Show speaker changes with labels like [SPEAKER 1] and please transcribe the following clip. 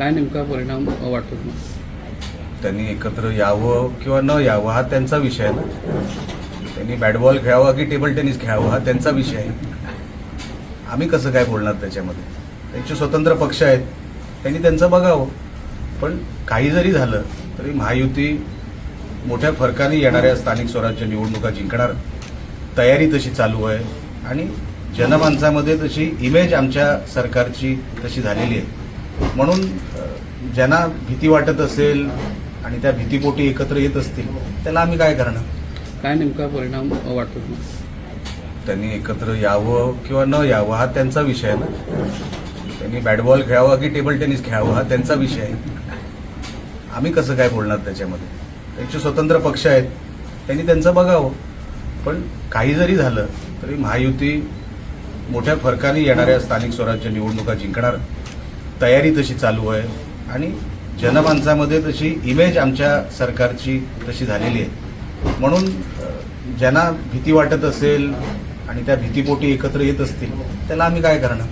[SPEAKER 1] काय नेमका परिणाम वाटतो तुम्हाला?
[SPEAKER 2] त्यांनी एकत्र यावं किंवा न यावं हा त्यांचा विषय आहे ना. त्यांनी बॅट बॉल खेळावा की टेबल टेनिस खेळावं हा त्यांचा विषय आहे. आम्ही कसं काय बोलणार त्याच्यामध्ये? त्यांचे स्वतंत्र पक्ष आहेत, त्यांनी त्यांचं बघावं. पण काही जरी झालं तरी महायुती मोठ्या फरकाने येणाऱ्या स्थानिक स्वराज्य निवडणुका जिंकणार, तयारी तशी चालू आहे आणि जनमानसामध्ये तशी इमेज आमच्या सरकारची तशी झालेली आहे. म्हणून ज्यांना भीती वाटत असेल आणि त्या भीतीपोटी एकत्र येत असतील त्याला आम्ही काय करणार?
[SPEAKER 1] काय नेमका परिणाम वाटतो तुम्हाला?
[SPEAKER 2] त्यांनी एकत्र यावं किंवा न यावं हा त्यांचा विषय आहे ना. त्यांनी बॅट बॉल खेळावा की टेबल टेनिस खेळावं हा त्यांचा विषय आहे. आम्ही कसं काय बोलणार त्याच्यामध्ये? त्यांचे स्वतंत्र पक्ष आहेत, त्यांनी त्यांचं बघावं. पण काही जरी झालं तरी महायुती मोठ्या फरकाने येणाऱ्या स्थानिक स्वराज्य निवडणुका जिंकणार, तयारी तशी चालू आहे आणि जनमानसामध्ये तशी इमेज आमच्या सरकारची तशी झालेली आहे. म्हणून ज्यांना भीती वाटत असेल आणि त्या भीतीपोटी एकत्र येत असतील त्याला आम्ही काय करणार?